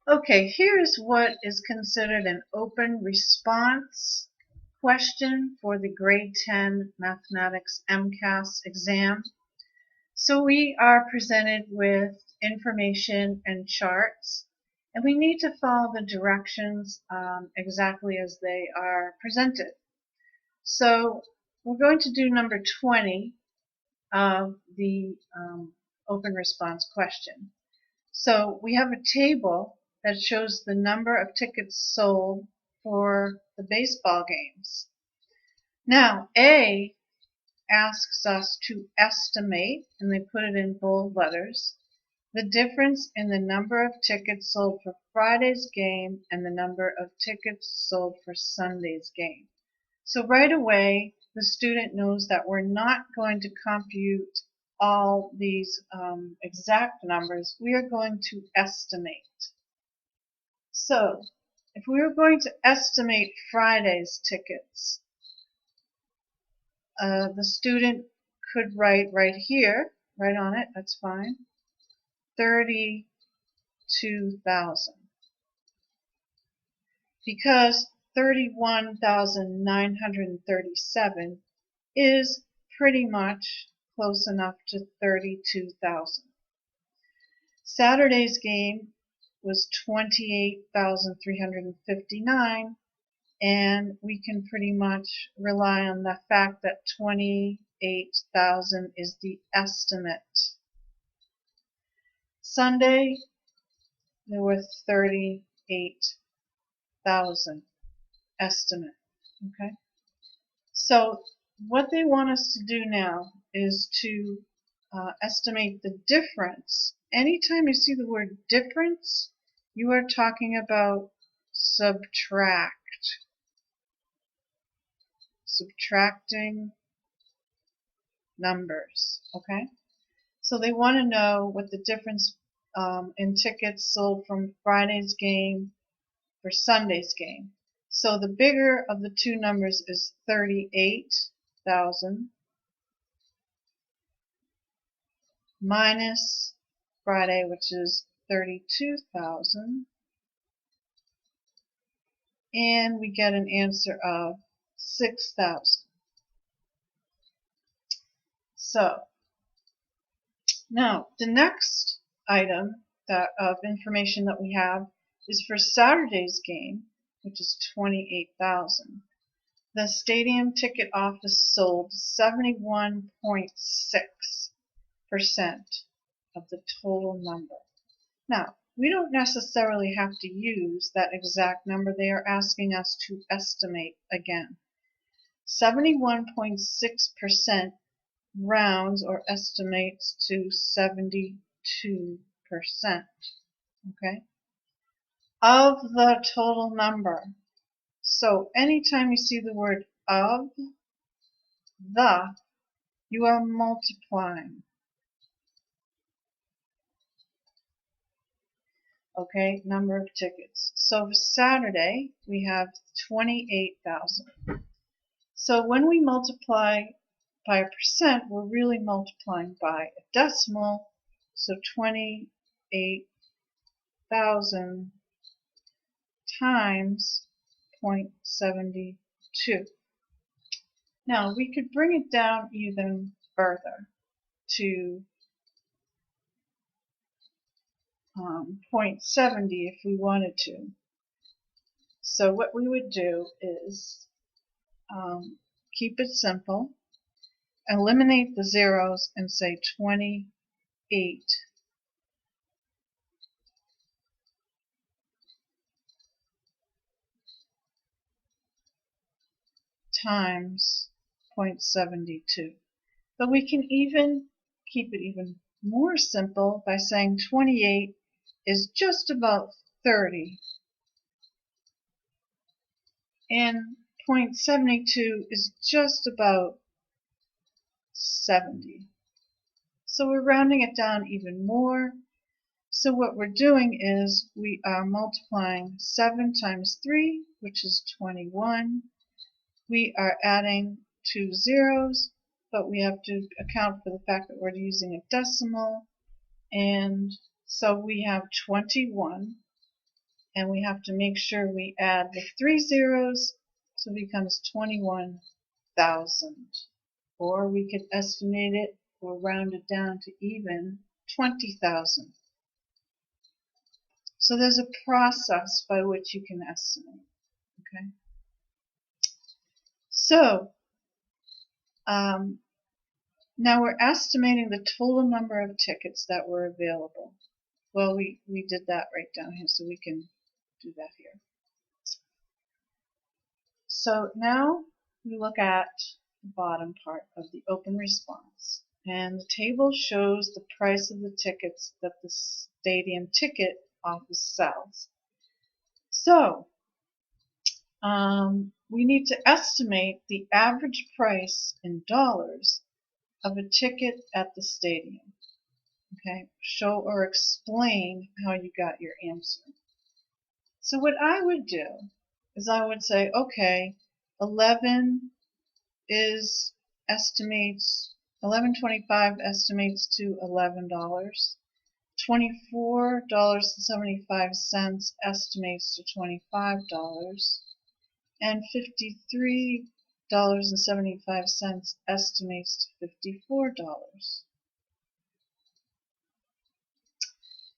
Okay, here's what is considered an open response question for the grade 10 mathematics MCAS exam. So we are presented with information and charts, and we need to follow the directions exactly as they are presented. So we're going to do number 20 of the open response question. So we have a table that shows the number of tickets sold for the baseball games. Now, A asks us to estimate, and they put it in bold letters, the difference in the number of tickets sold for Friday's game and the number of tickets sold for Sunday's game. So right away, the student knows that we're not going to compute all these exact numbers. We are going to estimate. So if we were going to estimate Friday's tickets, the student could write right here, right on it, that's fine, 32,000. Because 31,937 is pretty much close enough to 32,000. Saturday's game was 28,359, and we can pretty much rely on the fact that 28,000 is the estimate. Sunday, there were 38,000 estimate. Okay, so what they want us to do now is to estimate the difference. Anytime you see the word difference, you are talking about subtracting numbers. Okay, so they want to know what the difference in tickets sold from Friday's game for Sunday's game. So the bigger of the two numbers is 38,000 minus Friday, which is 32,000, and we get an answer of 6,000. So now the next item of information that we have is for Saturday's game, which is 28,000. The stadium ticket office sold 71.6% of the total number. Now, we don't necessarily have to use that exact number. They are asking us to estimate again. 71.6% rounds or estimates to 72%. Okay? Of the total number. So anytime you see the word of, the, you are multiplying. Okay, number of tickets. So for Saturday, we have 28,000. So when we multiply by a percent, we're really multiplying by a decimal. So 28,000 times 0.72. Now we could bring it down even further to 0.70 if we wanted to. So what we would do is keep it simple, eliminate the zeros, and say 28 times 0.72. But we can even keep it even more simple by saying 28 is just about 30 and 0.72 is just about 70. So we're rounding it down even more. So what we're doing is we are multiplying 7 times 3, which is 21. We are adding 2 zeros, but we have to account for the fact that we're using a decimal. And so we have 21 and we have to make sure we add the 3 zeros, so it becomes 21,000. Or we could estimate it or round it down to even 20,000. So there's a process by which you can estimate. Okay. So now we're estimating the total number of tickets that were available. Well, we did that right down here, so we can do that here. So now we look at the bottom part of the open response. And the table shows the price of the tickets that the stadium ticket office sells. So we need to estimate the average price in dollars of a ticket at the stadium. Okay, show or explain how you got your answer. So what I would do is I would say, okay, 11.25 estimates to $11. $24.75 estimates to $25, and $53.75 estimates to $54.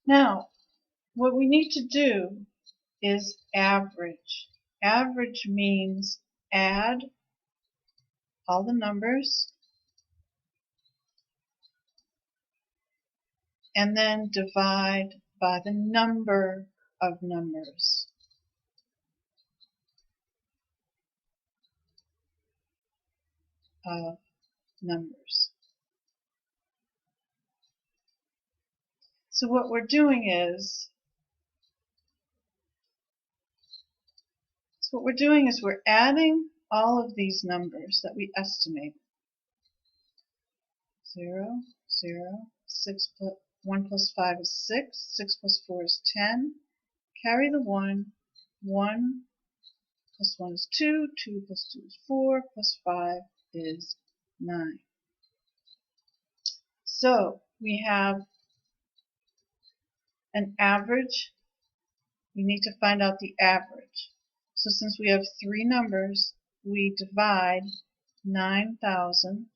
Now, what we need to do is average. Average means add all the numbers and then divide by the number of numbers. So what we're doing is we're adding all of these numbers that we estimated. 0, 0, 6 plus 1 plus 5 is 6, 6 plus 4 is 10. Carry the 1, 1 plus 1 is 2, 2 plus 2 is 4, plus 5 is 9. So we have an average. We need to find out the average. So since we have 3 numbers, we divide 9,000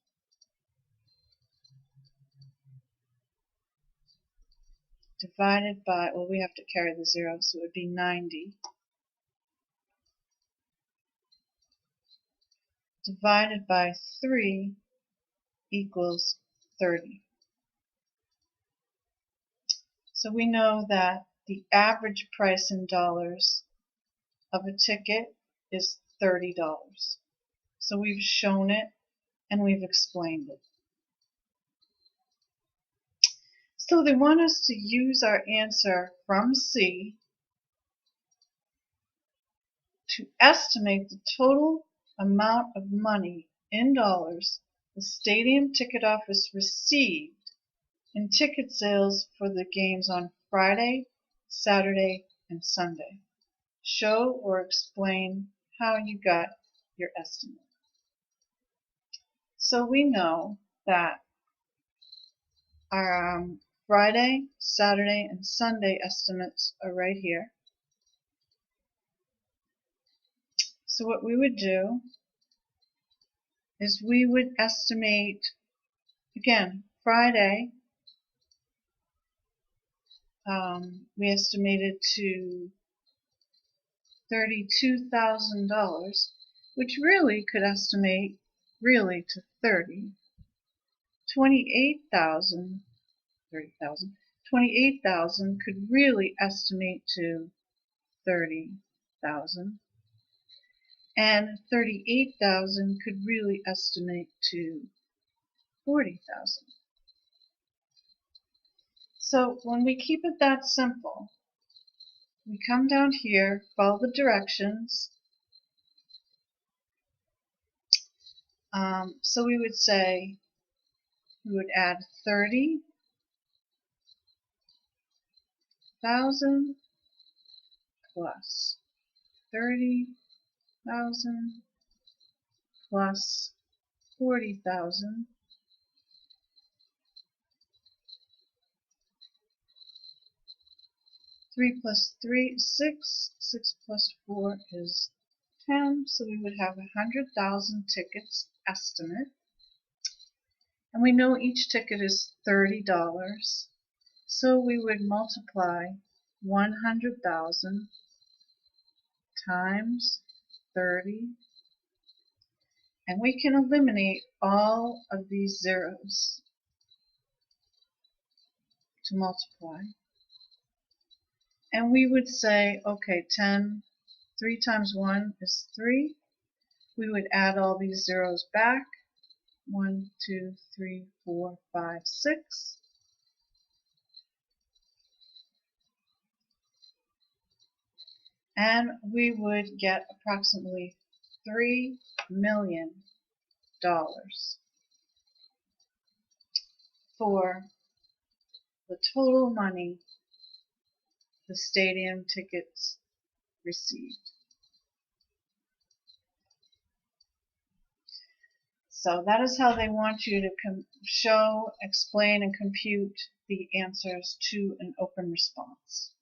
divided by, well, we have to carry the 0, so it would be 90. Divided by 3 equals 30. So we know that the average price in dollars of a ticket is $30. So we've shown it and we've explained it. So they want us to use our answer from C to estimate the total amount of money in dollars the stadium ticket office received in ticket sales for the games on Friday, Saturday, and Sunday. Show or explain how you got your estimate. So we know that our Friday, Saturday, and Sunday estimates are right here. So what we would do is we would estimate, again, Friday, we estimated to $32,000, which really could estimate really to 30. 28,000 could really estimate to 30,000, and 38,000 could really estimate to 40,000. So when we keep it that simple, we come down here, follow the directions. So we would say we would add 30,000 plus 30,000 plus 40,000 3 plus 3 is 6. 6 plus 4 is 10. So we would have 100,000 tickets estimate. And we know each ticket is $30. So we would multiply 100,000 times 30. And we can eliminate all of these zeros to multiply. And we would say, okay, 3 times 1 is 3. We would add all these zeros back. 1, 2, 3, 4, 5, 6. And we would get approximately $3 million for the total money the stadium tickets received. So that is how they want you to show, explain, and compute the answers to an open response.